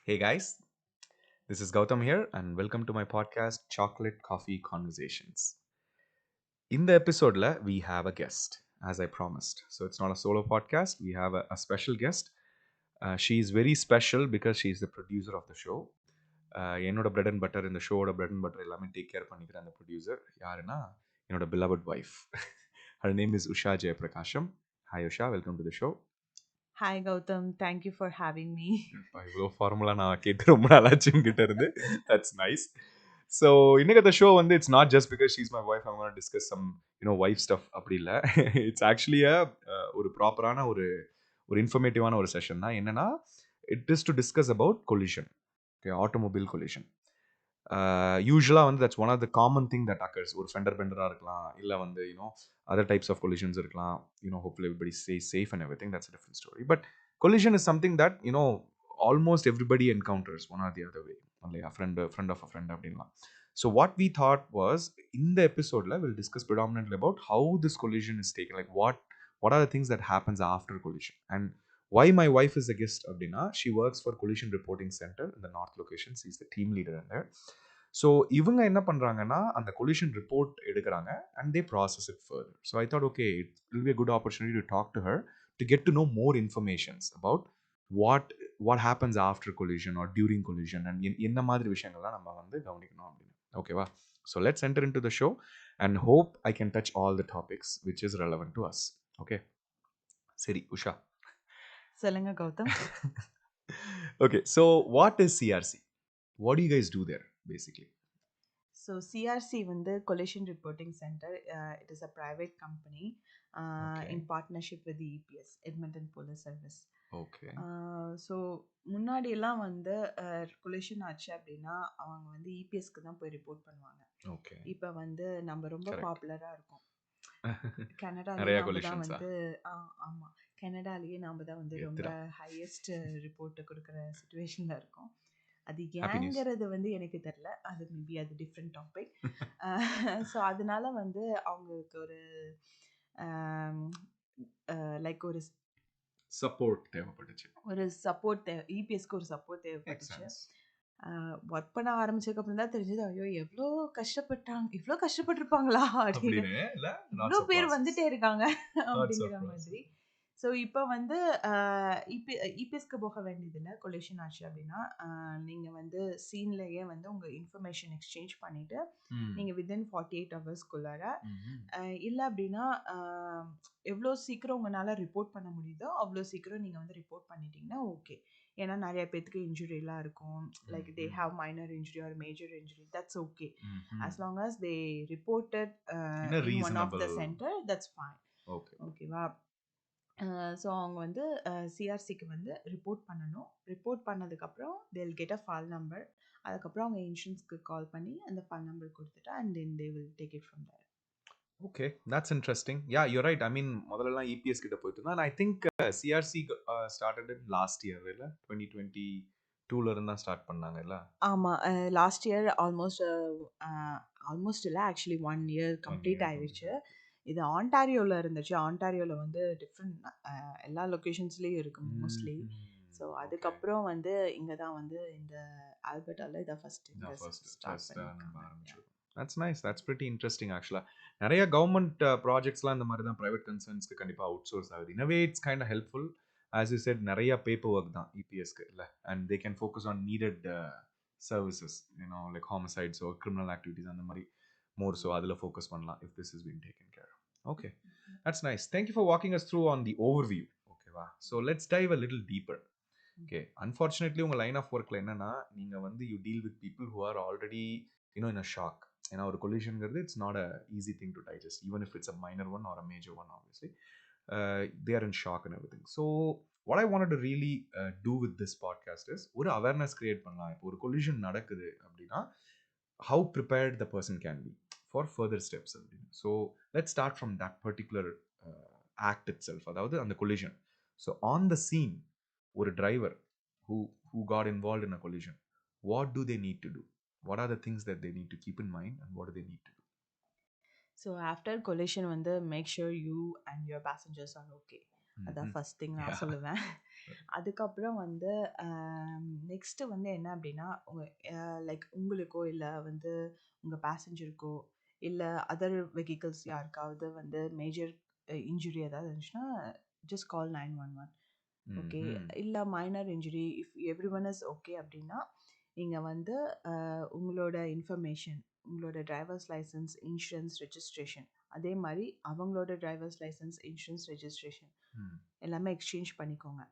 Hey guys, this is Gautam here, and welcome to my podcast, Chocolate Coffee Conversations. In the episode, we have a guest, as I promised. So it's not a solo podcast, we have a special guest. She is very special because she is the producer of the show. என்னோட bread and butter இந்த ஷோவோட bread and butter எல்லாமே take care பண்ணிக்கிற அந்த producer யாருன்னா என்னோட beloved wife. Her name is Usha Jayaprakasham. Hi Usha, welcome to the show. Hi Gautam, thank you for having me. இவ்வளோ formula நான் கேட்டு ரொம்ப நாளாச்சு உங்ககிட்ட இருந்து. That's nice. ஸோ இன்னைக்கு அந்த ஷோ வந்து it's not just because she's my wife I'm discuss some wife stuff அப்படி இல்லை. இட்ஸ் ஆக்சுவலி ஒரு ப்ராப்பரான ஒரு ஒரு இன்ஃபர்மேட்டிவான ஒரு செஷன் தான். என்னன்னா it is to discuss about collision, okay, automobile collision. யூஸ்வலாக வந்து that's one of the common thing that occurs. ஒரு ஃபெண்டர் பெண்டராக இருக்கலாம், இல்லை வந்து அதர் டைப்ஸ் ஆஃப் கொலிஷன்ஸ் இருக்கலாம். Hopefully everybody stay safe and everything. தட்ஸ் a different story. But collision is something that almost everybody encounters one or the other way. Only a friend of a friend அப்படின்லாம். So what we thought was, in the episode we'll discuss predominantly about how this collision is taken, like what are the things that happens after collision, and why my wife is a guest அப்படின்னா, she works for collision reporting center in the north location. She's the team leader in there. So இவங்க என்ன பண்ணுறாங்கன்னா அந்த collision report எடுக்கிறாங்க and they process it further. So I thought okay, it will be a good opportunity to talk to her to get to know more informations about what what happens after collision or during collision and என்ன மாதிரி விஷயங்கள்லாம் நம்ம வந்து கவனிக்கணும் அப்படின்னு. ஓகேவா? So let's enter into the show and hope I can touch all the topics which is relevant to us. Okay, சரி உஷா. சொல்லுங்க Gautam. Okay, so what is CRC? What do you guys do there basically? So CRC வந்து Collision Reporting Center. It is a private company in partnership with the EPS, Edmonton Police Service. Okay. So முன்னாடியெல்லாம் வந்து collision ஆச்சு அப்படின்னா அவங்க வந்து இபிஎஸ்க்கு தான் போய் report பண்ணுவாங்க. ஓகே. இப்போ வந்து நம்ம ரொம்ப பாப்புலராக இருக்கோம். கனடாலேயே நிறைய நம்ம தான் கொலிஷன்ஸா? வந்து ஆமாம், கனடாலேயே நம்ம தான் வந்து ரொம்ப ஹையஸ்ட் ரிப்போர்ட்டு கொடுக்குற சுச்சுவேஷனில் இருக்கோம். அது ஏங்கிறது வந்து எனக்கு தெரியல, அது மேபி அது டிஃப்ரெண்ட் டாபிக். ஸோ அதனால வந்து அவங்களுக்கு ஒரு லைக் ஒரு சப்போர்ட் தேவைப்பட்டுச்சு. ஒரு சப்போர்ட் இபிஎஸ்க்கு ஒரு சப்போர்ட் தேவைப்பட்டுச்சு. ஒர்க் பண்ண ஆரம்பிச்சதுக்கப்புறம் தான் தெரிஞ்சது, ஐயோ எவ்வளோ கஷ்டப்பட்டாங்க, இவ்வளோ கஷ்டப்பட்டிருப்பாங்களா அப்படின்னு, இவ்வளோ பேர் வந்துட்டே இருக்காங்க அப்படிங்கிற மாதிரி. ஸோ இப்போ வந்து இபிஎஸ்க்கு போக வேண்டியதில்லை. கொலிஷன் ஆச்சு அப்படின்னா நீங்கள் வந்து சீன்லேயே வந்து உங்கள் இன்ஃபர்மேஷன் எக்ஸ்சேஞ்ச் பண்ணிவிட்டு நீங்கள் வித்தின் 48 ஹவர்ஸ்க்குள்ளார, இல்லை அப்படின்னா எவ்வளோ சீக்கிரம் உங்களால் ரிப்போர்ட் பண்ண முடியுதோ அவ்வளோ சீக்கிரம் நீங்கள் வந்து ரிப்போர்ட் பண்ணிட்டீங்கன்னா ஓகே. ஏன்னா நிறைய பேத்துக்கு இன்ஜுரிலாம் இருக்கும், like they have minor injury R major injury, that's okay. as long as they reported in one of the center, that's fine. ஓகேவா? ஸோ அவங்க வந்து சிஆர்சிக்கு வந்து ரிப்போர்ட் பண்ணணும். ரிப்போர்ட் பண்ணதுக்கப்புறம் they'll get a file number. அதுக்கப்புறம் அவங்க இன்சூரன்ஸ்க்கு கால் பண்ணி அந்த file number கொடுத்துட்டு and then they will take it from there. Okay, that's interesting. Ya, you right. I mean முதல்லலாம் இபிஎஸ் கிட்ட போயிட்டு இருந்தா. I think CRC started in last year இல்ல, 2022ல இருந்து தான் ஸ்டார்ட் பண்ணாங்க இல்ல? ஆமாம், லாஸ்ட் இயர் ஆல்மோஸ்ட் இல்லை, ஆக்சுவலி 1 இயர் கம்ப்ளீட் ஆயிடுச்சு. இது ஆண்டாரியோவில் இருந்துச்சு. ஆண்டாரியோவில் வந்து டிஃப்ரெண்ட் எல்லா லொக்கேஷன்ஸ்லேயும் இருக்குது மோஸ்ட்லி. ஸோ அதுக்கப்புறம் வந்து இங்கே தான் வந்து இந்த ஆல்பர்ட்டாவில் இதை ஃபஸ்ட்டு ஸ்டார்ட் பண்ணியிருக்காங்க. That's nice. That's pretty interesting ஆக்சுவலாக. நிறைய கவர்மெண்ட் ப்ராஜெக்ட்ஸ்லாம் இந்த மாதிரி தான் ப்ரைவேட் கன்சர்ன்ஸ்க்கு கண்டிப்பாக அவுட் சோர்ஸ் ஆகுது. Anyway it's kind helpful. As you said, நிறைய பேப்பர் ஒர்க் தான் இபிஎஸ்க்கு இல்லை, and they can focus on needed services, like ஹாமிசைட்ஸோ கிரிமினல் ஆக்டிவிட்டிஸ் அந்த மாதிரி மோர். ஸோ அதில் ஃபோக்கஸ் பண்ணலாம் if this is being taken care of. Okay, that's nice. Thank you for walking us through on the overview. ஓகேவா? So let's dive a little deeper. Okay, unfortunately உங்கள் line of ஒர்க்கில் என்னன்னா, நீங்கள் வந்து you deal with people who are already in a shock. ஏன்னா ஒரு கொலிஷன்ங்கிறது it's not a easy thing to digest, even if it's a minor one or a major one. Obviously they are in shock and everything. So what I wanted to really do with this podcast is ஒரு awareness create பண்ணலாம். இப்போ ஒரு collision நடக்குது அப்படின்னா how prepared the person can be for further steps. So let's start from that particular act itself, அதாவது அந்த collision. So on the scene, ஒரு driver who got involved in a collision, what do they need to do? What are the things that they need to keep in mind and what do they need to do? So after collision வந்து make sure you and your passengers are okay. அதான் hmm. First thing நான் yeah! சொல்லுவேன். அதுக்கப்புறம் வந்து next வந்து என்ன அப்டின்னா, like உங்களுக்கோ இல்ல வந்து உங்க பேசஞ்சருக்கோ, இல்ல அதர் வெஹிக்கிள்ஸ் யாருக்காவது வந்து மேஜர் இன்ஜுரி ஏதாவது இருந்துச்சுன்னா, ஜஸ்ட் கால் 911. ஓகே. ம்ஹ்ம். இல்ல minor injury if everyone is okay அப்டின்னா, நீங்க வந்து உங்களோட இன்ஃபர்மேஷன், உங்களோட டிரைவர்ஸ் லைசென்ஸ், இன்சூரன்ஸ், ரெஜிஸ்ட்ரேஷன் அதே மாரி அவங்களோட டிரைவர்ஸ் லைசென்ஸ், இன்சூரன்ஸ், ரெஜிஸ்ட்ரேஷன் ம். எல்லாமே எக்ஸ்சேஞ்ச் பண்ணிக்கோங்க.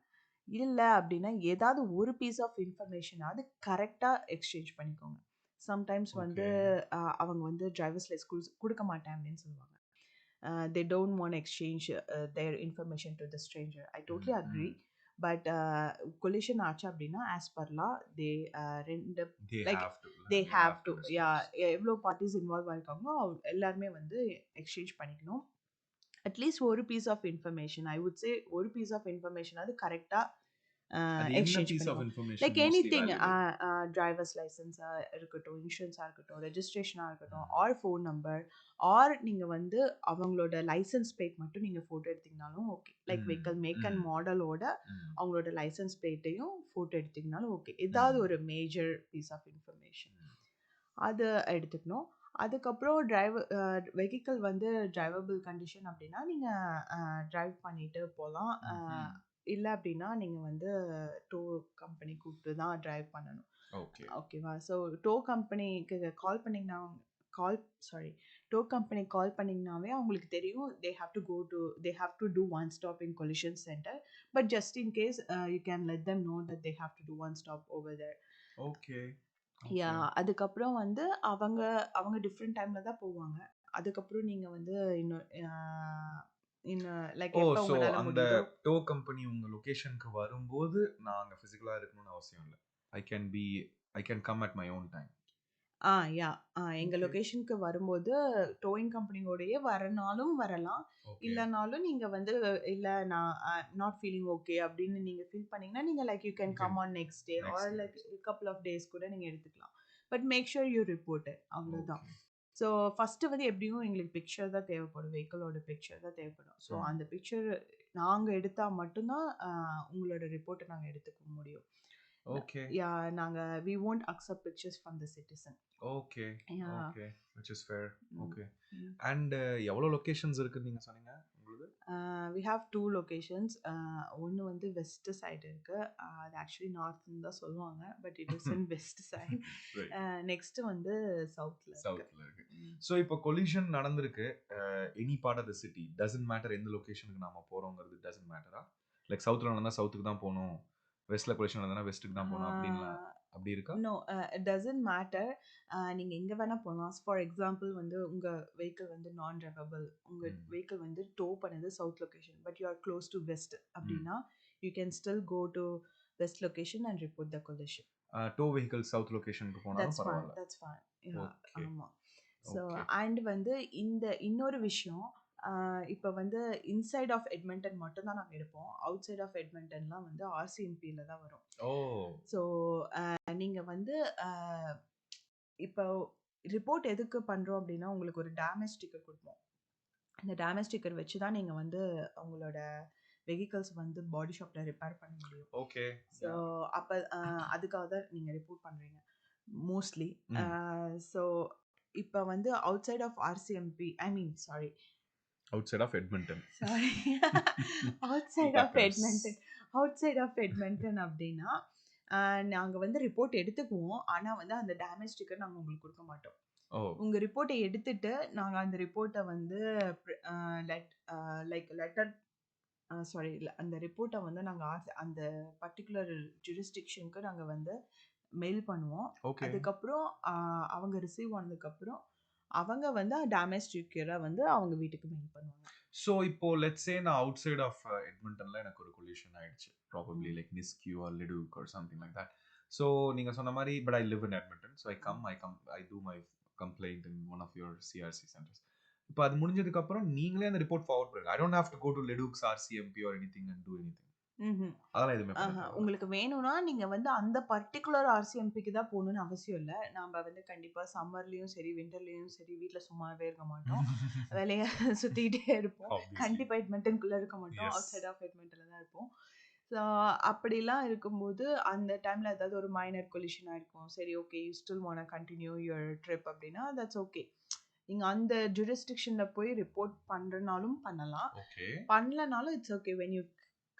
இல்ல அப்டின்னா, ஏதாவது ஒரு பீஸ் ஆஃப் இன்ஃபர்மேஷனாவது கரெக்ட்டா எக்ஸ்சேஞ்ச் பண்ணிக்கோங்க. சம்டைம்ஸ் வந்து ஓகே. அவங்க வந்து டிரைவர்ஸ் குடுக்க மாட்டேன் அப்டின்னு சொல்லுவாங்க. They don't want to exchange their information to the stranger. I totally ம், ம். agree. But collision ஆச்சு அப்டின்னா, as per law, they 2 They like have to. they They have have to to yeah disclose. எவ்ளோ பார்ட்டீஸ் involve ஆயிருக்காங்களோ, எல்லாருமே வந்து exchange பண்ணிக்கணும். At least ஒரு piece of information I would say ஒரு பீஸ் ஆஃப் இன்ஃபர்மேஷனாவது கரெக்ட்டா அது என்ன எக்ஸ்சேஞ்ச் பீஸ் ஆஃப் பண்ணிக்கோங்க. Information like mostly anything valuable? Drivers லைசென்ஸா இருக்கட்டும், இன்சூரன்ஸா இருக்கட்டும், ரெஜிஸ்ட்ரேஷனா இருக்கட்டும், ம். ஆர் ஃபோன் நம்பர், ஆர் நீங்க வந்து அவங்களோட லைசென்ஸ் பிளேட் மட்டும் நீங்க ஃபோட்டோ எடுத்தீங்கனாலும் ஓகே. லைக் ம், வெஹிக்கிள் மேக் அண்ட் ம், மாடலோட ம், அவங்களோட லைசென்ஸ் பிளேட்டையும் ஃபோட்டோ எடுத்தீங்கனாலும் ஓகே. ஏதாவது ம், ஒரு மேஜர் பீஸ் ஆஃப் இன்ஃபர்மேஷன். ம். அத எடுத்துக்கணும். அதுக்கப்புறம் வெஹிக்கிள் வந்து டிரைவபிள் கண்டிஷன் அப்டின்னா, நீங்க டிரைவ் பண்ணிட்டு போலாம். ம்ஹ்ம். இல்ல அப்டின்னா, நீங்க வந்து டோ கம்பெனி கூப்ட்டு தான் டிரைவ் பண்ணணும். ஓகே. ஓகேவா? ஸோ டோ கம்பெனிக்கு கால் பண்ணீங்கன்னா call sorry tow company call பண்ணீங்கனாவே அவங்களுக்கு தெரியும். They have to do one stop in collision centre. But just in case you can let them know that they have to do one stop over there. Okay. Yeah okay. அதுக்கப்புறம் வந்து அவங்க அவங்க different டைம்ல தான் போவாங்க. அதுக்கப்புறம் நீங்க வந்து இன்னும் இன்னும் லைக் ஓ! எப்ப சோ உங்கனால அந்த முடியுதோ டோ கம்பெனி உங்க லொகேஷனுக்கு வரும்போது, நான் அங்க பிசிக்கலா இருக்கணும்னு அவசியம் இல்ல. I can be I can come at my own time. Ah ya எங்க ஓகே. லொகேஷனுக்கு வரும்போது டோயிங் கம்பெனியோடயே வரனாலும் வரலாம். ஓகே. இல்லனாலும் நீங்க வந்து இல்ல நான் நாட் ஃபீலிங் ஓகே அப்படின்னு நீங்க ஃபீல் பண்ணீங்கன்னா, நீங்க like you can you can come on next day next or day. Like couple of days கூட நீங்க எடுத்துக்கலாம். But make sure you report it அவ்வளோதான். ஓகே. ஸோ ஃபர்ஸ்ட்டு வந்து எப்படியும் எங்களுக்கு பிக்சர் தான் தேவைப்படும். வெஹிக்கிளோட பிக்சர் தான் தேவைப்படும். ஸோ ம். அந்த பிக்சர் நாங்க எடுத்தா மட்டும் தான் உங்களோட ரிப்போர்ட்ட நாங்க எடுத்துக்க முடியும். ஓகே. நாங்க we won't accept pictures from the citizen. Okay. Yeah. Okay. Which is fair. Hmm. Okay. Hmm. And எவ்வளோ லொகேஷன்ஸ் இருக்குன்னு நீங்க சொன்னீங்க உங்களுது? We have 2 locations. ஒண்ணு வந்து வெஸ்ட் சைடு இருக்கு. அது ஆக்சுவலி நார்த்ன்னு தான் சொல்லுவாங்க. But it is in west side. Right. Next வந்து சவுத்ல இருக்கு. சவுத்ல இருக்கு. ம். ஸோ இப்போ கொலிஷன் நடந்திருக்கு. Any part of the city doesn't matter எந்த லொகேஷனுக்கு நாம போறோங்கிறது டசன்ட் மேட்டரா? லைக் சவுத்ல நடந்தா சவுத்துக்கு தான் போணும். வெஸ்ட்ல கொலிஷன் நடந்தா வெஸ்ட்டுக்கு தான் போணும் அப்படின்லாம் அப்படி இருக்கா? No it doesn't matter. நீங்க எங்க வேணா போகலாம். ஃபார் எக்ஸாம்பிள் வந்து உங்க வெஹிக்கிள் வந்து நான் டிரைவபிள். உங்க ம். வெஹிக்கிள் வந்து டோ பண்ணது south location. But you are close to west hmm. அப்படின்னா, you can still go to west location and report the collision. Tow vehicle south லொகேஷனுக்கு போனாலும் பரவால்ல. That's fine. Ya okay. ஆமா. So okay. அண்ட் வந்து இந்த இன்னொரு விஷயம், இப்ப வந்து இன்சைட் ஆஃப் எட்மன்டன் மட்டும் தான் நாங்க எடுப்போம். அவுட் சைட் ஆஃப் எட்மன்டன்லாம் வந்து ஆர்சிஎம்பில தான் வரும். ஓ! ஸோ நீங்க வந்து அ இப்போ ரிப்போர்ட் எதுக்கு பண்றோம் அப்படின்னா, உங்களுக்கு ஒரு டேமேஜ் ஸ்டிக்கர் குடுப்போம். அந்த டேமேஜ் ஸ்டிக்கர் வச்சு தான் நீங்க வந்து உங்களோட வெஹிக்கிள்ஸ் வந்து பாடி ஷாப்ல ரிப்பேர் பண்ண முடியும். ஓகே. So yeah. அப்ப அதுக்காக தான் நீங்க ரிப்போர்ட் பண்றீங்க. மோஸ்ட்லி. ம். ஸோ இப்ப வந்து outside of RCMP I mean sorry outside of Edmonton. Sorry outside It of occurs. Edmonton outside of Edmonton அப்படின்னா, நாங்க வந்து ரிப்போர்ட் எடுத்துக்குவோம். ஆனா வந்து அந்த டேமேஜ் ஸ்டிக்கர் நாங்க உங்களுக்கு குடுக்க மாட்டோம். ஓ! உங்க ரிப்போர்ட்ட எடுத்துட்டு, நாங்க அந்த ரிப்போர்ட்ட வந்து அ லெட் லைக் லெட்டர் சாரி அந்த ரிப்போர்ட்ட வந்து நாங்க அந்த பர்ட்டிகுலர் ஜூரிஸ்டிக்ஷன்க்கு நாங்க வந்து மெயில் பண்ணுவோம். ஓகே. அதுக்கப்புறம் அவங்க ரிசீவ் ஆனதுக்கப்புறம், அவங்க வந்து டேமேஜ் ஸ்டிக்கர வந்து அவங்க வீட்டுக்கு மெயில் பண்ணுவாங்க. ஸோ இப்போ லெட்ஸ் சே நான் அவுட்சைட் ஆஃப் எட்மன்டன்ல எனக்கு ஒரு கொலிஷன் ஆயிடுச்சு. Probably hmm. Like Nisku or Leduc or something like that. So நீங்க சொன்ன மாரி but I live in Edmonton. So I do my complaint in one of your CRC centres. இப்ப அது முடிஞ்சதுக்கு அப்புறம் நீங்களே அந்த ரிப்போர்ட் ஃபார்வர்ட் பண்ணுங்க. I don't have to go to Leduc's RCMP or anything and do anything. அதெல்லாம் எதுவுமே பண்ண தேவையில்ல. உங்களுக்கு வேணும்னா நீங்க வந்து அந்த பர்ட்டிகுலர் ஆர்சிஎம்பிக்கு தான் போகணும்னு அவசியம் இல்ல. நாம வந்து கண்டிப்பா சம்மர்லயும் சரி, விண்டர்லயும் சரி வீட்ல சும்மாவே இருக்க மாட்டோம். வேலைய சுத்திக்கிட்டே இருப்போம். Obviously. கண்டிப்பா எட்மண்டன்குள்ள இருக்க மாட்டோம். Yes. அவுட்சைட் ஆஃப் எட்மண்டன்ல தான் இருப்போம். ஸோ அப்படிலாம் இருக்கும்போது அந்த டைம்ல ஏதாவது ஒரு மைனர் கொலிஷன் ஆயிருக்கும். சரி okay you still want continue your trip அப்படின்னா தட்ஸ் ஓகே. நீங்க அந்த ஜூரிஸ்டிக்ஷன்ல போய் ரிப்போர்ட் பண்றனாலும் பண்ணலாம். ஓகே. பண்ணலனாலும் it's okay. When you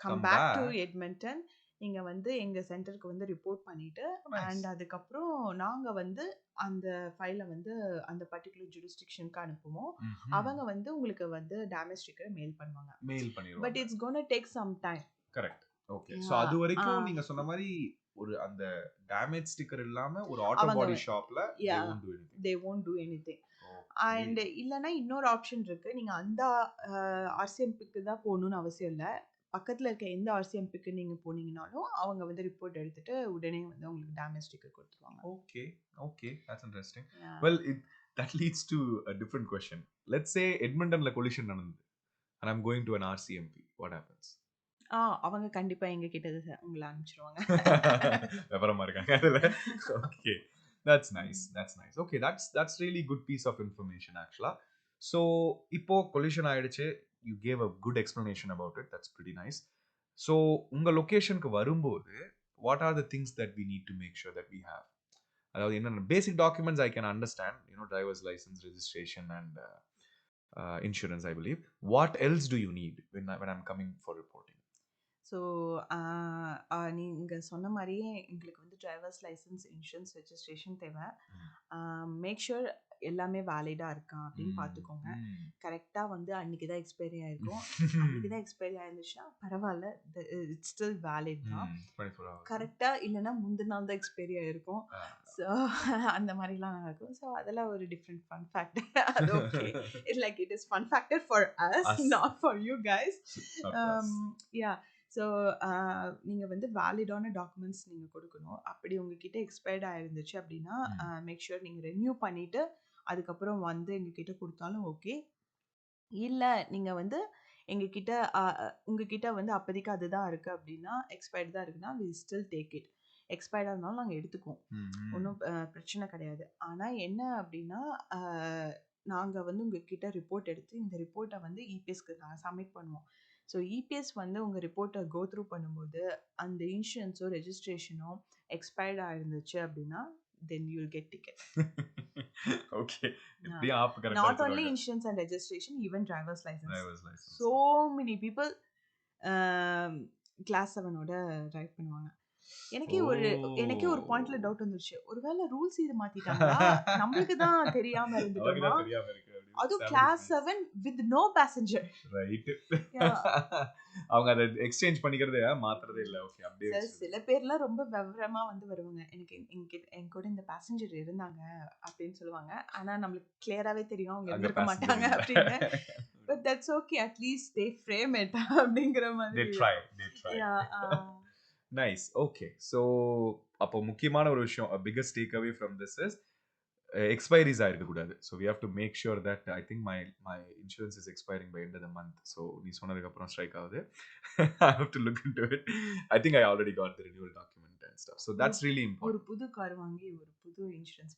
come back to Edmonton நீங்க வந்து எங்க சென்டருக்கு வந்து ரிப்போர்ட் பண்ணிட்டு அண்ட் அதுக்கப்புறம் நாங்க வந்து அந்த ஃபைலை வந்து அந்த பர்டிகுலர் ஜூரிஸ்டிக்ஷனுக்கு அனுப்புவோம். அவங்க வந்து உங்களுக்கு வந்து டேமேஜ் ஸ்டிக்கரை மெயில் பண்ணுவாங்க. மெயில் பண்ணிடுவாங்க. But it's gonna take some time. Correct. Okay. So அது வரைக்கும் நீங்க சொன்ன மாதிரி ஒரு அந்த டேமேஜ் ஸ்டிக்கர் இல்லாம ஒரு ஆட்டோ பாடி ஷாப்ல they won't do anything. And இல்லனா இன்னொரு ஆப்ஷன் இருக்கு. நீங்க அந்த ஆர்சிஎம்பிக்கு தான் போகணும்னு அவசியம் இல்ல. பக்கத்துல இருக்க எந்த ஆர்சிஎம்பிக்கு நீங்க போனீங்கனாலும் அவங்க வந்து ரிப்போர்ட் எடுத்துட்டு உடனே வந்து உங்களுக்கு டேமேஜ் ஸ்டிக்கர் கொடுத்துருவாங்க. Okay. Okay. That's interesting. Well, that leads to a different question. Let's say எட்மண்டன்ல collision நடந்தது and I'm going to an RCMP. What happens? அவங்க கண்டிப்பா எங்க கிட்ட உங்களை அனுப்பிச்சிருவாங்க. விவரமா இருக்காங்க அதுல. Okay. That's nice. That's nice. Okay, that's really good piece of information actually. So இப்போ collision ஆயிடுச்சு. You gave a good explanation about it. That's pretty nice. So உங்க லொகேஷனுக்கு வரும்போது what are the things that we need to make sure that we have? அதாவது என்னென்ன basic documents I can understand, driver's license, registration and insurance I believe. What else do you need when I'm coming for reporting? So நீங்கள் சொன்ன மாதிரியே எங்களுக்கு வந்து drivers licence, insurance, registration தேவை. Make sure எல்லாமே வேலிடாக இருக்கா அப்படின்னு பார்த்துக்கோங்க. கரெக்டாக வந்து அன்றைக்கி தான் எக்ஸ்பைரி ஆகிருக்கும். அன்றைக்கி தான் எக்ஸ்பைரி ஆயிருந்துச்சுன்னா பரவாயில்ல, இட்ஸ் ஸ்டில் வேலிட் தான். கரெக்டாக இல்லைன்னா முந்தின நாள் தான் எக்ஸ்பைரி ஆகிருக்கும். ஸோ அந்த மாதிரிலாம் நடக்கும். ஸோ அதெல்லாம் ஒரு டிஃப்ரெண்ட் ஃபன் ஃபேக்டர். அது okay. It's like it is fun factor for us, not for you guys. Yeah. So நீங்கள் வந்து வேலிடான டாக்குமெண்ட்ஸ் நீங்கள் கொடுக்கணும். அப்படி உங்ககிட்ட எக்ஸ்பயர்ட் ஆயிருந்துச்சு அப்படின்னா மேக் ஷூர் நீங்கள் ரெனியூ பண்ணிவிட்டு அதுக்கப்புறம் வந்து எங்ககிட்ட கொடுத்தாலும் ஓகே. இல்லை நீங்கள் வந்து எங்ககிட்ட உங்ககிட்ட வந்து அப்போதைக்கு அதுதான் இருக்குது அப்படின்னா, எக்ஸ்பயர்டு தான் இருக்குன்னா வி ஸ்டில் டேக் இட். எக்ஸ்பயர்டாக இருந்தாலும் நாங்கள் எடுத்துக்குவோம். ஒன்றும் பிரச்சனை கிடையாது. ஆனால் என்ன அப்படின்னா நாங்கள் வந்து உங்ககிட்ட ரிப்போர்ட் எடுத்து இந்த ரிப்போர்ட்டை வந்து இபிஎஸ்க்கு சப்மிட் பண்ணுவோம். ஸோ இபிஎஸ் வந்து உங்கள் ரிப்போர்ட்டை கோ த்ரூ பண்ணும்போது அந்த இன்சூரன்ஸோ ரெஜிஸ்ட்ரேஷனோ எக்ஸ்பயர்ட் ஆயிருந்துச்சு அப்படின்னா then you'll get ticket. Okay. Not only insurance and registration, even driver's license. So many people class 7 ஓட ரைட் பண்ணுவாங்க. எனக்கே ஒரு பாயிண்ட்ல டவுட் வந்துருச்சு. ஒருவேளை ரூல்ஸ் இது மாத்திட்டாங்களா, நம்மளுக்கு தான் தெரியாம இருந்துட்டோமா? அதுவும் class 7 with no passenger. Right. அவங்க அதை எக்ஸ்சேஞ்ச் பண்ணிக்கிறதே மாத்துறதே இல்ல. ஓகே, அப்படியே சில பேர்லாம் ரொம்ப விவரமா வந்து வருவாங்க. என் கூட இந்த பேசஞ்சர் இருந்தாங்க அப்படின்னு சொல்லுவாங்க. ஆனா நம்மளுக்கு கிளியராவே தெரியும் அவங்க இருக்க மாட்டாங்க அப்படின்னு. But that's okay, at least they frame it அப்படிங்கிற மாதிரி. they try. Nice. Okay, so அப்போ முக்கியமான ஒரு விஷயம், a biggest takeaway from this is expiries ஆயிருக்க கூடாது. So we have to make sure that I think my insurance is expiring by end of the month. So நீ சொன்னதுக்கு அப்புறம் strike ஆகுது. I have to look into it. I think I already got the renewal document and stuff. So that's really important. ஒரு புது car வாங்கி ஒரு புது insurance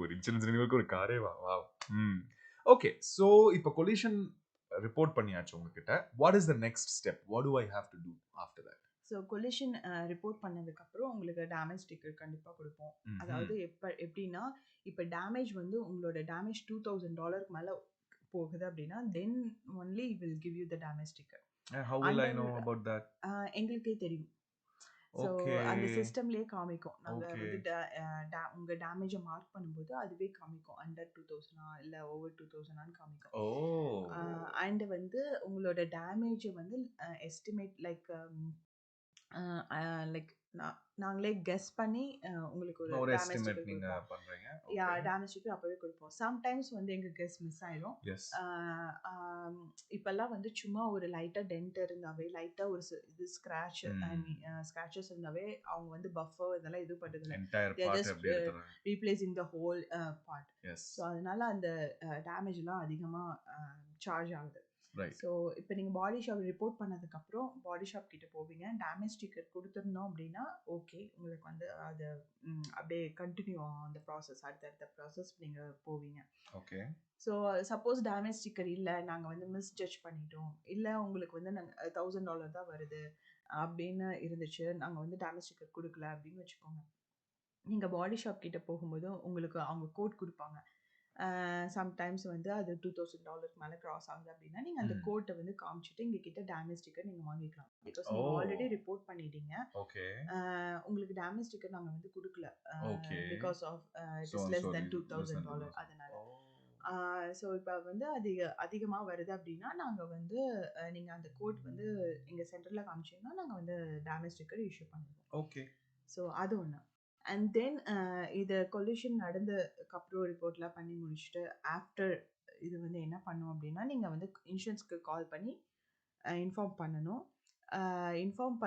ஒரு இன்சூரன்ஸ் ரினியூவலுக்கு ஒரு காரே வாவ். ஓகே, so இப்போ collision ரிப்போர்ட் பண்ணியாச்சு உங்ககிட்ட. What is the next step? What do I have to do after that? So collision report பண்ணதுக்கப்புறம் உங்களுக்கு டேமேஜ் ஸ்டிக்கர் கண்டிப்பாக கொடுப்போம். அதாவது எப்படின்னா இப்போ டேமேஜ் வந்து உங்களோட டேமேஜ் $2,000 மேலே போகுது அப்படின்னா then only will give you the damage sticker. How will I know about that? எங்களுக்கே தெரியும். ஸோ அந்த சிஸ்டம்லேயே காமிக்கும். நாங்கள் வந்து உங்கள் டேமேஜை மார்க் பண்ணும்போது அதுவே காமிக்கும். அண்டர் 2,000 இல்லை ஓவர் 2,000 காமிக்கும். அண்ட் வந்து உங்களோட டேமேஜை வந்து எஸ்டிமேட் லைக் நாங்களே கெஸ் பண்ணி உங்களுக்கு ஒரு எஸ்டிமேட் நீங்க பண்றீங்க. டேமேஜ் ஸ்டிக்கர் அப்பவே கொடுப்போம். சம்டைம்ஸ் வந்து எங்க கெஸ் மிஸ் ஆயிடும். இப்பெல்லாம் வந்து சும்மா ஒரு லைட்டா டென்ட் இருந்தாவே, லைட்டா ஒரு இது ஸ்கிராச்சஸ் இருந்தாவே அவங்க வந்து பஃபர் இதெல்லாம் இது பண்றது replacing the whole part. So அதனால அந்த டேமேஜ் எல்லாம் அதிகமா சார்ஜ் ஆகுது. ரைட். ஸோ இப்போ நீங்கள் பாடி ஷாப் ரிப்போர்ட் பண்ணதுக்கப்புறம் பாடி ஷாப் கிட்ட போவீங்க. டேமேஜ் ஸ்டிக்கர் கொடுத்துருந்தோம் அப்படின்னா ஓகே, உங்களுக்கு வந்து அது அப்படியே கண்டினியூ ஆகும் அந்த ப்ராசஸ், அடுத்த ப்ராசஸ் நீங்கள் போவீங்க. Okay. So suppose damage sticker இல்லை, நாங்கள் வந்து மிஸ்ஜட்ஜ் பண்ணிட்டோம், இல்லை உங்களுக்கு வந்து நாங்கள் $1000 தான் வருது அப்படின்னு இருந்துச்சு, நாங்கள் வந்து டேமேஜ் ஸ்டிக்கர் கொடுக்கல அப்படின்னு வச்சுக்கோங்க. நீங்கள் பாடி ஷாப் கிட்ட போகும்போது உங்களுக்கு அவங்க கோட் கொடுப்பாங்க. சம்டைம்ஸ் வந்து அது $2000 மேலே கிராஸ் ஆகுது அப்படின்னா நீங்கள் அந்த கோட்டை வந்து காமிச்சிட்டு எங்ககிட்ட டேமேஜ் ஸ்டிக்கர் நீங்கள் வாங்கிக்கலாம். பிகாஸ் நீங்கள் ஆல்ரெடி ரிப்போர்ட் பண்ணிட்டீங்க. ஓகே. உங்களுக்கு டேமேஜ் ஸ்டிக்கர் நாங்கள் வந்து கொடுக்கல, because of it So is and less so then reason, less than $2000. 2000. அதனால ஸோ இப்போ வந்து அதிகமாக வருது அப்படின்னா நாங்கள் வந்து நீங்கள் அந்த கோட் வந்து எங்கள் சென்டரில் காமிச்சிங்கன்னா நாங்கள் வந்து டேமேஜ் ஸ்டிக்கர் இஷ்யூ பண்ணுவோம். ஓகே. ஸோ அது ஒன்று. அண்ட் தென் இது கொலிஷன் நடந்ததுக்கப்புறம் ரிப்போர்ட்லாம் பண்ணி முடிச்சுட்டு ஆஃப்டர் இது வந்து என்ன பண்ணும் அப்படின்னா நீங்கள் வந்து இன்சூரன்ஸ்க்கு கால் பண்ணி இன்ஃபார்ம் பண்ணணும். இன்ஃபார்ம்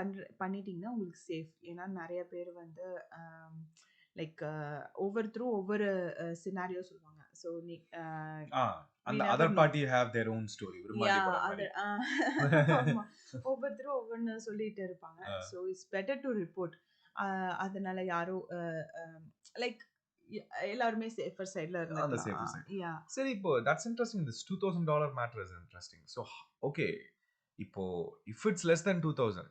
பண்ணிட்டீங்கன்னா உங்களுக்கு சேஃப். ஏன்னா நிறைய பேர் வந்து லைக் ஒவ்வொருத்தரும் ஒவ்வொரு சினாரியோ சொல்லுவாங்க. ஸோ நீ அந்த other party have their own story. ஒவ்வொருத்தரும் ஒவ்வொன்று சொல்லிட்டு இருப்பாங்க. So it's better to report. அதனால யாரும் லைக் எல்லாருமே சேஃபர் சைடுல இருக்கலாம். சரி, இப்போ that's interesting. This $2000 matter is interesting. So okay, இப்போ இஃப் இட்ஸ் லெஸ் தென் 2000,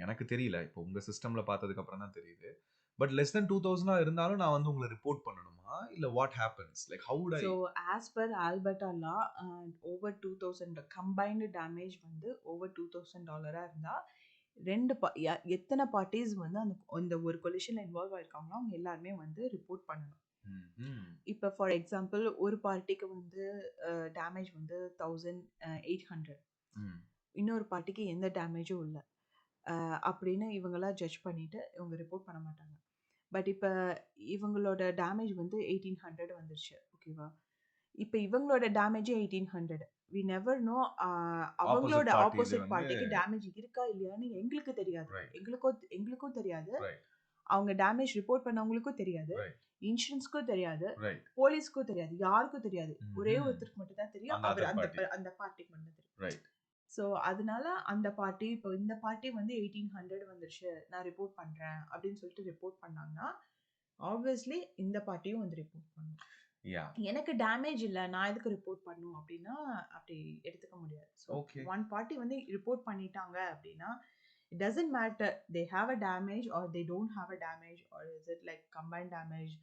எனக்கு தெரியல, இப்போ உங்க சிஸ்டம்ல பார்த்ததுக்கு அப்புறம் தான் தெரியுது. பட் லெஸ் தென் 2000 இருந்தாலும் நான் வந்து உங்களை ரிப்போர்ட் பண்ணணுமா, இல்ல what happens, like how would I? So as per Alberta law over 2000 combined damage வந்து ஓவர் $2000 இருந்தா எத்தனை பார்ட்டிஸ் வந்து அந்த ஒரு கொலிஷன்ல இன்வால்வ் ஆயிருக்காங்களோ அவங்க எல்லாருமே வந்து ரிப்போர்ட் பண்ணணும். இப்போ ஃபார் எக்ஸாம்பிள் ஒரு பார்ட்டிக்கு வந்து டேமேஜ் வந்து 1800, இன்னொரு பார்ட்டிக்கு எந்த டேமேஜும் இல்லை அப்படின்னு இவங்களாம் ஜட்ஜ் பண்ணிட்டு இவங்க ரிப்போர்ட் பண்ண மாட்டாங்க. பட் இப்போ இவங்களோட டேமேஜ் வந்து 1800 வந்துருச்சு, ஓகேவா? இப்போ இவங்களோட டேமேஜ் 1800, வி நெவர் நோ அவங்களோட ஆப்போசிட் பார்ட்டிக்கு டேமேஜ் இருக்கா இல்லையான்னு எங்களுக்கு தெரியாது. எங்களுக்கும் தெரியாது, அவங்க டேமேஜ் ரிப்போர்ட் பண்ணவங்களுக்கும் தெரியாது, இன்சூரன்ஸ்க்கும் தெரியாது, போலீஸ்க்கும் தெரியாது, யாருக்கும் தெரியாது. ஒரே ஒருத்தருக்கு மட்டும் தான் தெரியும், அவர் அந்த பார்ட்டிக்கு மட்டும் தெரியும். ஸோ அதனால அந்த பார்ட்டி, இப்போ இந்த பார்ட்டி வந்து 1800 வந்துருச்சு நான் ரிப்போர்ட் பண்றேன் அப்படின்னு சொல்லிட்டு ரிப்போர்ட் பண்ணாங்கன்னா ஆப்வியஸ்லி இந்த பார்ட்டியும் வந்து ரிப்போர்ட் பண்ணும். எனக்கு டேமேஜ் இல்லை நான் எதுக்கு ரிப்போர்ட் பண்ணும் அப்படின்னா அப்படி எடுத்துக்க முடியாது. ஸோ ஒன் பார்ட்டி வந்து ரிப்போர்ட் பண்ணிட்டாங்க அப்படின்னா it doesn't matter they have a damage or they don't have a damage, or is it like combined damage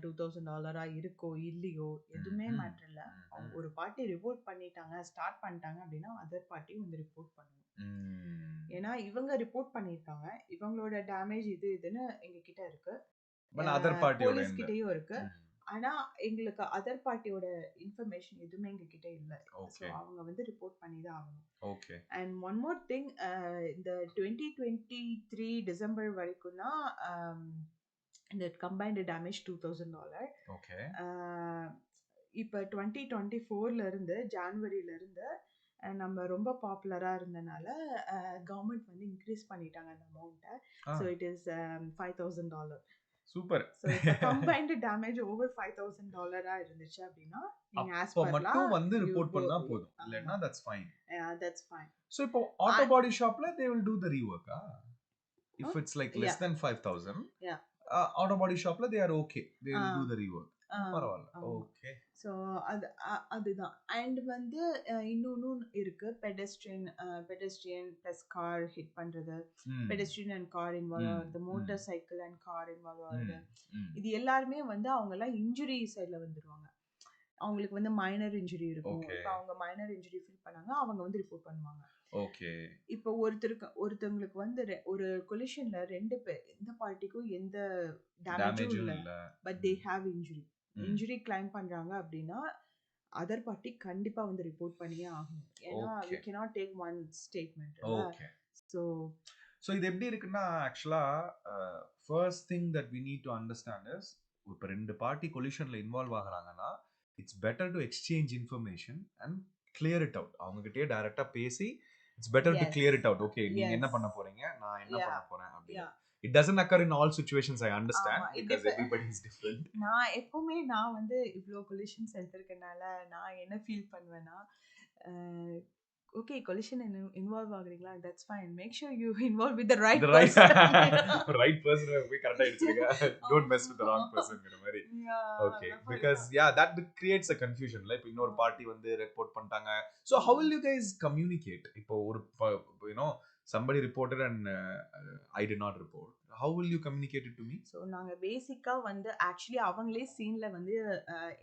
$2000 இருக்கோ இல்லையோ எதுவுமே மேட்டர் இல்லை. அவங்க ஒரு பார்ட்டி ரிப்போர்ட் பண்ணிட்டாங்க, ஸ்டார்ட் பண்ணிட்டாங்க அப்படின்னா அதர் பார்ட்டியும் வந்து ரிப்போர்ட் பண்ணணும். ஏன்னா இவங்க ரிப்போர்ட் பண்ணியிருக்காங்க, இவங்களோட டேமேஜ் இதுன்னு எங்ககிட்ட இருக்கு, போலீஸ் கிட்டயும் இருக்கு. ஆனா எங்களுக்கு அதர் பார்ட்டியோட இன்ஃபர்மேஷன் எதுவுமே எங்க கிட்ட இல்ல. சோ அவங்க வந்து ரிப்போர்ட் பண்ணி தான் ஆகணும். Okay. And one more thing, இந்த 2023 டிசம்பர் வரைக்கும் தான் இந்த கம்பைன்டு டேமேஜ் $2000. ஓகே. இப்போ 2024ல இருந்து ஜனவரியில இருந்து நம்ம ரொம்ப பாப்புலரா இருந்தனால கவர்மெண்ட் வந்து இன்க்ரீஸ் பண்ணிட்டாங்க அந்த அமௌண்ட்டை. So it is $5000. Super. So இப்போ கம்பைன்ட் டேமேஜ் ஓவர் $5000 இருந்துச்சு அப்படினா நீங்க ஆஸ் பர் மட்டும் வந்து ரிப்போர்ட் பண்ணா போதும், இல்லனா that's fine. That's fine. So இப்போ ஆட்டோ பாடி ஷாப்ல they will do the rework. If it's like less than 5000, auto பாடி ஷாப்ல they are okay, they will do the rework. பரவாயில்லை. ஓகே. ஸோ அதுதான். அண்ட் வந்து இன்னொன்னு இருக்கு, பெடஸ்ட்ரியன் பிளஸ் கார் ஹிட் பண்றது, pedestrian and car involve ஆகுது, motor cycle and car involve ஆகுது. இது எல்லாருமே வந்து அவங்க எல்லாம் இன்ஜுரி சைட்ல வந்துருவாங்க. அவங்களுக்கு வந்து மைனர் இன்ஜுரி இருக்கும். இப்போ அவங்க மைனர் இன்ஜுரி ஃபீல் பண்ணாங்க, அவங்க வந்து ரிப்போர்ட் பண்ணுவாங்க. ஓகே. இப்போ ஒருத்தங்களுக்கு வந்து ஒரு கொலிஷன்ல ரெண்டு பேர், இந்த பார்ட்டிக்கும் எந்த டேமேஜும் இல்ல, but they have injury claim பண்றாங்க அப்படின்னா அதர் பார்ட்டி கண்டிப்பா வந்து ரிப்போர்ட் பண்ணியே ஆகணும். ஏன்னா we cannot take one statement. Okay. So இது எப்படி இருக்குன்னா, ஆக்சுவலா first thing that we need to understand is, இப்போ ரெண்டு பார்ட்டி கொலிஷன்ல இன்வால்வ் ஆகுறாங்கன்னா it's better to exchange information and clear it out. அவங்க கிட்டயே டைரக்டா பேசி it's better to clear it out. Okay, நீங்க என்ன பண்ண போறீங்க, நான் என்ன பண்ண போறேன் அப்படி. It doesn't occur in all situations, I understand, because everybody is different. நான் வந்து இவ்ளோ கொலிஷன்ஸ் எடுத்திருக்கனால நான் என்ன ஃபீல் பண்ணுவேன்னா, ஓகே கொலிஷன் இன்வால்வ் ஆகுறீங்களா, that's fine, make sure you involve with the right the right person. right person போய் கரெக்ட்டா அடிச்சிருங்க. Don't mess with the wrong personங்கிற மாதிரி. Okay, because yeah, that creates a confusion. Like இன்னொரு party வந்து report பண்ணிட்டாங்க. So how will you guys communicate? இப்போ ஒரு you know somebody reported and I did not report. How will you communicate it to me? So நாங்கள் பேசிக்காக வந்து actually அவங்களே சீனில் வந்து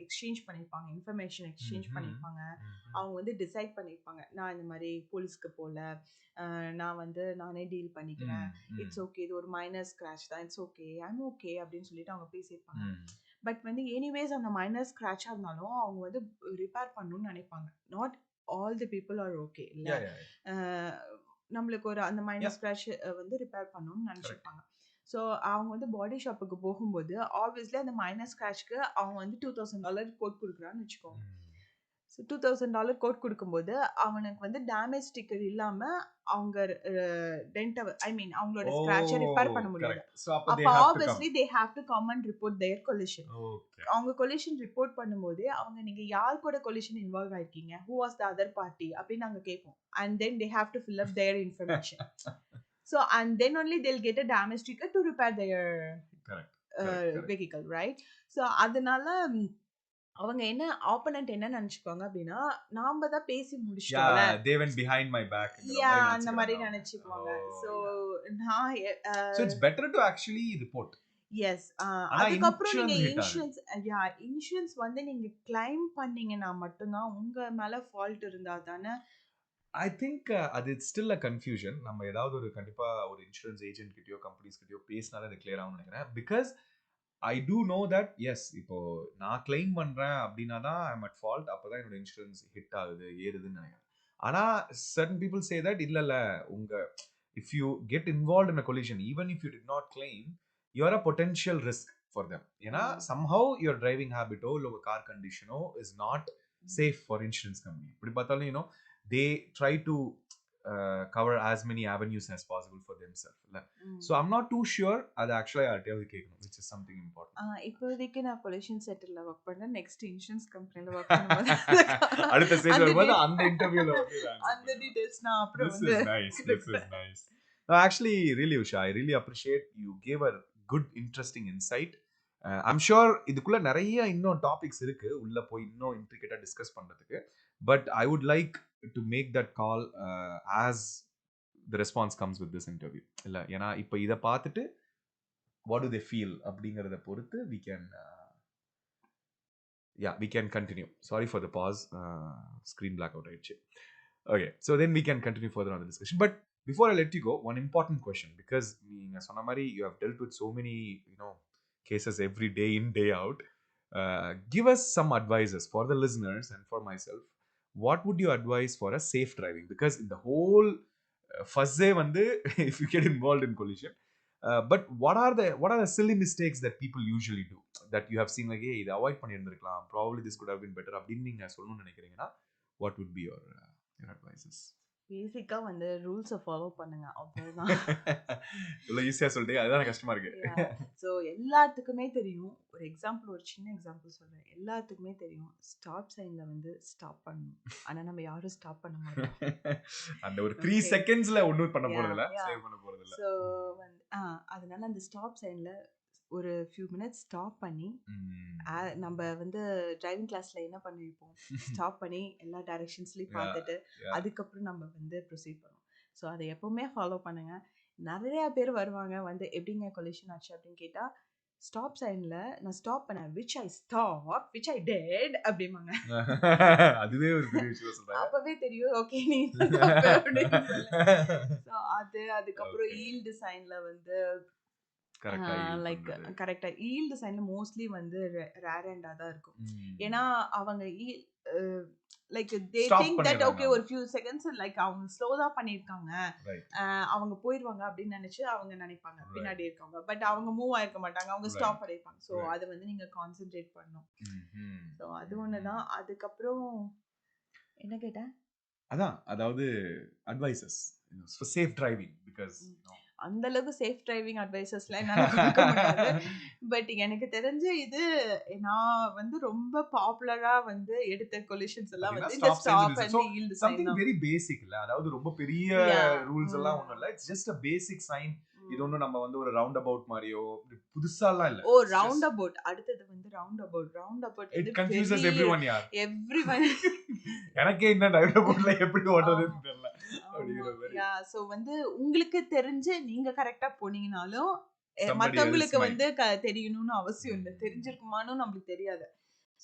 எக்ஸ்சேஞ்ச் பண்ணியிருப்பாங்க, இன்ஃபர்மேஷன் எக்ஸ்சேஞ்ச் பண்ணியிருப்பாங்க. அவங்க வந்து டிசைட் பண்ணியிருப்பாங்க, நான் இந்த மாதிரி போலீஸ்க்கு போகல, நான் வந்து நானே டீல் பண்ணிக்கிறேன், இட்ஸ் ஓகே, இது ஒரு மைனர் ஸ்க்ராட்ச் தான், இட்ஸ் ஓகே, ஐம் ஓகே அப்படின்னு சொல்லிட்டு அவங்க பேசியிருப்பாங்க. பட் வந்து எனிவேஸ் அந்த மைனர் ஸ்க்ராட்சாக இருந்தாலும் அவங்க வந்து ரிப்பேர் பண்ணணும்னு நினைப்பாங்க. Not all the people are okay இல்லை, நம்மளுக்கு ஒரு அந்த மைனர் ஸ்க்ராட்ச் வந்து ரிப்பேர் பண்ணணும்னு நினச்சிருப்பாங்க. ஸோ அவங்க வந்து பாடி ஷாப்புக்கு போகும்போது ஆப்வியஸ்லி அந்த மைனர் ஸ்க்ராட்ச்க்கு அவங்க வந்து $2000 கோட் கொடுக்குறான்னு வச்சுக்கோங்க. ஸோ $2000 கோட் கொடுக்கும்போது அவனுக்கு வந்து டேமேஜ் ஸ்டிக்கர் இல்லாமல் அவங்க டென்ட்டை ஐ மீன் அவங்களோட ஸ்க்ராட்சை ரிப்பேர் பண்ண முடியாது. அப்போ obviously they have to come and report their collision. அவங்க கொலிஷன் ரிப்போர்ட் பண்ணும்போது அவங்க நீங்கள் யார் கூட கொலிஷன் இன்வால்வ் ஆயிருக்கீங்க, who was the other party அப்படின்னு நாங்கள் கேட்போம். And then they have to fill up their information. So and then only they'll get a damage sticker to repair their vehicle, right? So அதனால அவங்க என்ன opponent என்ன நினைச்சுக்குவாங்க அப்படின்னா, நாம தான் பேசி முடிச்சிட்டோம்ல, they went behind my back அந்த மாதிரி நினைச்சுக்குவாங்க. So நான் so it's better to actually report. Yes. அதுக்கப்புறம் நீங்க இன்சூரன்ஸ் வந்து நீங்க கிளைம் பண்ணீங்கன்னா மட்டும்தான் உங்க மேல ஃபால்ட் இருந்தா தானே. I think அது ஸ்டில் அ கன்ஃபியூஷன். நம்ம ஏதாவது ஒரு கண்டிப்பா ஒரு இன்சூரன்ஸ் ஏஜென்ட் கிட்டயோ கம்பெனிஸ் கிட்டயோ பேசினாலே அது கிளியர் ஆகும்னு நினைக்கிறேன். Because I do know that as இப்போ நான் கிளைம் பண்றேன் அப்படின்னா தான் ஐ எம் அட் ஃபால்ட், அப்பதான் என்னோட இன்சூரன்ஸ் ஹிட் ஆகுது ஏறுதுன்னு நினைக்கிறேன். ஆனா certain people say that இல்ல உங்க if you get involved in a collision even if you did not claim you are a potential risk for them. ஏன்னா somehow your driving habit இல்ல உங்க car கண்டிஷனோ is not safe for insurance company. இப்படி பார்த்தாலும் you know they try to cover as many avenues as possible for themselves. So I'm not too sure அது actually யார்ட்டையாவது கேட்கணும், which is something important. இப்போதைக்கு நான் collision செட்டில்ல work பண்ண, next insurance கம்பெனில work பண்ணும்போது அடுத்த ஸ்டேஜ் வரும்போது அந்த இன்டர்வியூல வந்து அந்த டீடைல்ஸ் நான் அப்புறம் வந்து this is nice. No, actually really Usha, I really appreciate you gave a good interesting insight. I'm sure இதுக்குள்ள நிறைய இன்னும் டாபிக்ஸ் இருக்கு உள்ள போய் இன்னும் இன்ட்ரிகேட்டா டிஸ்கஸ் பண்றதுக்கு. But I would like to make that call as the response comes with this interview. இல்ல ஏன்னா இப்போ இத பார்த்துட்டு what do they feel அப்படிங்கறத பொறுத்து we can continue. Sorry for the pause. Screen blackout ஆயிடுச்சு. Okay, so then we can continue further on the discussion. But before I let you go, one important question, because நீங்க சொன்ன மாதிரி you have dealt with so many cases every day in day out. Give us some advices for the listeners and for myself. What would you advise for a safe driving? Because in the whole fuzzé வந்து if you get involved in collision, but what are the silly mistakes that people usually do that you have seen like hey இத avoid பண்ணியிருந்திருக்கலாம், probably this could have been better அப்படின்னு நீங்க சொல்லணும்னு நினைக்கிறீங்கன்னா what would be your advices? பேசிக்கா வந்து ரூல்ஸை follow பண்ணுங்க, அவ்வளவுதான். இவ்வளோ ஈஸியா சொல்லிட்டே, அதுதான் கஷ்டமா இருக்கு. ஸோ எல்லாத்துக்குமே தெரியும், ஒரு எக்ஸாம்பிள், ஒரு சின்ன எக்ஸாம்பிள் சொல்றேன். எல்லாத்துக்குமே தெரியும் ஸ்டாப் சைன்ல வந்து ஸ்டாப் பண்ணணும், ஆனா நம்ம யாரும் ஸ்டாப் பண்ண மாட்டோம். அந்த ஒரு 3 செகண்ட்ஸ்ல ஒன்னும் பண்ண போறது இல்ல, சேவ் பண்ண போறது இல்ல. ஸோ வந்து அதனால அந்த ஸ்டாப் சைன்ல ஒரு ஃபியூ மினிட்ஸ் ஸ்டாப் பண்ணி, நம்ம வந்து டிரைவிங் கிளாஸ்ல என்ன பண்ணிருப்போம், ஸ்டாப் பண்ணி எல்லா டைரக்ஷன்ஸ்லயும் பார்த்துட்டு அதுக்கப்புறம் நம்ம வந்து ப்ரொசீட் பண்ணுவோம். ஸோ அதை எப்பவுமே ஃபாலோ பண்ணுங்க. நிறைய பேர் வருவாங்க வந்து எப்படிங்க கொலிஷன் ஆச்சு அப்படின்னு கேட்டா, ஸ்டாப் சைன்ல நான் ஸ்டாப் பண்ணேன், which I stop which I did அப்படிமாங்க. அதுவே ஒரு பெரிய விஷயம் சொல்றாங்க. அப்பவே தெரியும் ஓகே நீ அதுக்கப்புறம் ஈல்டு சைன்ல வந்து கரெக்டா ஈல்டு சைன்ல மோஸ்ட்லி வந்து ரேர் ஹேண்டா தான் இருக்கும். ஏன்னா அவங்க like they think that okay ஒரு ஃபியூ செகண்ட்ஸ் லைக் அவங்க ஸ்லோ தான் பண்ணிருக்காங்க, அவங்க போயிடுவாங்க அப்படின்னு நினைச்சு அவங்க நினைப்பாங்க பின்னாடி இருக்காங்க. பட் அவங்க மூவ் ஆயிருக்க மாட்டாங்க, அவங்க ஸ்டாப் பண்ணிருப்பாங்க. ஸோ அதை வந்து நீங்க கான்சென்ட்ரேட் பண்ணணும். ஸோ அது ஒண்ணுதான். அதுக்கப்புறம் என்ன கேட்டேன், அதான் அதாவது advices for safe driving. Because அந்த அளவுக்கு சேஃப் டிரைவிங் அட்வைசஸ்லாம் என்னால கொடுக்க முடியாது. பட் எனக்கு தெரிஞ்சு இது நான் வந்து ரொம்ப பாப்புலரா வந்து எடுத்த கொலிஷன்ஸ் எல்லாம் வந்து இந்த stop and yield sign something very basic இல்ல, அதாவது ரொம்ப பெரிய ரூல்ஸ் எல்லாம் ஒண்ணும் இல்ல, it's just a basic sign. இது ஒண்ணு நம்ம வந்து ஒரு ரவுண்ட் அபவுட் மாதிரியோ புதுசாலாம் இல்ல. ஓ ரவுண்ட் அபவுட், அடுத்தது வந்து round about it confuses everyone யார். எவ்ரிவன் எனக்கே இந்த ரவுண்ட் அபவுட்ல எப்படி ஓடுறதுன்னு தெரியல அப்படிங்கிற மாதிரி. யா சோ வந்து உங்களுக்கு தெரிஞ்சு நீங்க கரெக்ட்டா போனீங்கனாலும் மத்தவங்களுக்கு வந்து தெரியணும்னு அவசியம் இல்ல, தெரிஞ்சிருக்குமான்னு நமக்கு தெரியாது.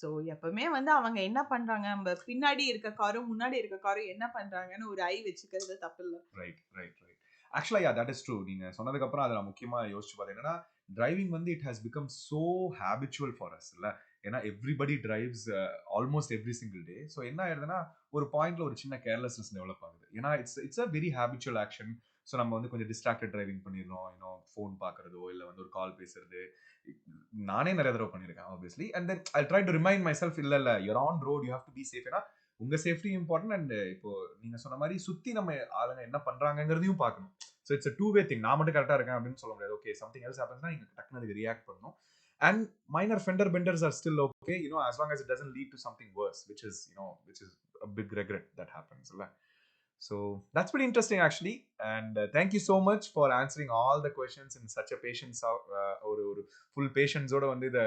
சோ எப்பவுமே வந்து அவங்க என்ன பண்றாங்க, நம்ம பின்னாடி இருக்க காரும் முன்னாடி இருக்க காரும் என்ன பண்றாங்கன்னு ஒரு ஐ வச்சுக்கிறது தப்பு இல்ல. Right right right. ஆக்சுவலா யா தட் இஸ் ட்ரூ. நீங்க சொன்னதுக்கு அப்புறம் அதை நான் முக்கியமா யோசிச்சு பார்த்தேன். என்னன்னா டிரைவிங் வந்து it has become so habitual for us இல்ல. ஏன்னா everybody drives almost every single day. So என்ன ஆயிருதுன்னா ஒரு பாயிண்ட்ல ஒரு சின்ன கேர்லெஸ்னஸ் டெவலப் ஆகுது. ஏன்னா it's a very habitual action. So நம்ம வந்து கொஞ்சம் டிஸ்ட்ராக்டட் டிரைவிங் பண்ணிடுறோம். ஃபோன் பார்க்கறதோ இல்லை வந்து ஒரு கால் பேசுறது. நானே நிறைய தடவை பண்ணியிருக்கேன் obviously. And then I try to remind myself இல்ல இல்ல you're on road, you have to be safe. ஏன்னா உங்க சேஃப்டி இம்பார்ட்டன்ட். அண்ட் இப்போ நீங்க சொன்ன மாதிரி சுத்தி நம்ம ஆளுங்க என்ன பண்றாங்கிறதையும் பார்க்கணும். So it's two way thing. நான் மட்டும் கரெக்டா இருக்கேன் அப்படின்னு சொல்ல முடியாது. ஓகே சம்திங் எல்ஸ் ஹேப்பன்ஸ்னா நீங்க டக்குனு அதுக்கு ரியாக்ட் பண்ணணும். And minor fender benders are still okay, as long as it doesn't lead to something worse, which is a big regret that happens. So that's pretty interesting actually. And thank you so much for answering all the questions in such a patience. ஒரு full patience ஓட வந்து இதை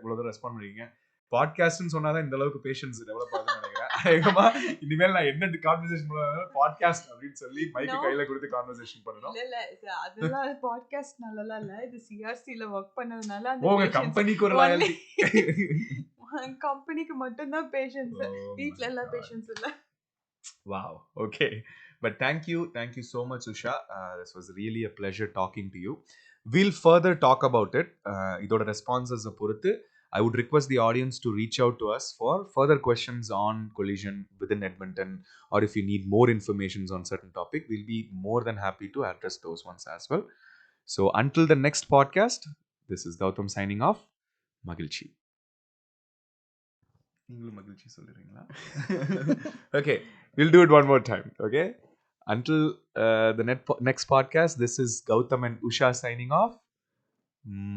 இவ்வளோ respond பண்ணிருக்கீங்க. பாட்காஸ்ட்னு சொன்னாதான் இந்த அளவுக்கு patience develop ஆகுதுன்னு நினைக்கிறேன். அதிகமா இனிமேல் நான் என்ன கான்வர்சேஷன் பண்ணுவேன் பாட்காஸ்ட் அப்படின்னு சொல்லி மைக்கு கையில கொடுத்து கான்வர்சேஷன் பண்ணணும். இல்ல அதெல்லாம் பாட்காஸ்ட் நல்லலாம் இல்ல, இது சிஆர்சில வர்க் பண்ணதுனால உங்க கம்பெனிக்கு ஒரு லாயல்டி. கம்பெனிக்கு மட்டும் தான் பேஷன்ஸ், வீட்ல எல்லாம் பேஷன்ஸ் இல்ல. Wow. Okay. But thank you so much, Usha. This was really a pleasure talking to you. We'll further talk about it. Idoda responses பொறுத்து I would request the audience to reach out to us for further questions on collision within Edmonton, or if you need more information on certain topic, we'll be more than happy to address those ones as well. So until the next podcast, this is Gautam signing off. Magilchi. நீங்களும் மகிழ்ச்சி சொல்லுறீங்களா? Okay, we'll do it one more time. Okay, until the next podcast, this is Gautam and Usha signing off.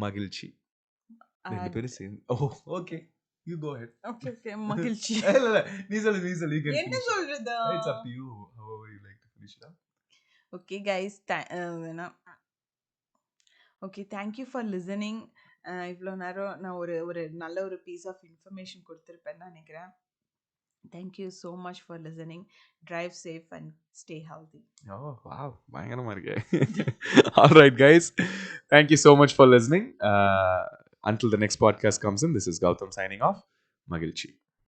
Magilchi. Oh, okay. You go ahead. Okay, Magilchi. நீ சொல்லு. You can என்ன சொல்றதா? It's up to you. However you like to finish it up. Okay, guys. Okay, thank you for listening. இவ்வளோ நேரம் நான் ஒரு நல்ல ஒரு பீஸ் ஆஃப் இன்ஃபர்மேஷன் கொடுத்துருப்பேன்னு நினைக்கிறேன். Thank you so much for listening. Drive safe and stay healthy. Oh, wow. பயங்கரமா இருக்கு. All right, guys. Thank you so much for listening. Until the next podcast comes in, this is Gautam signing off. Magilchi.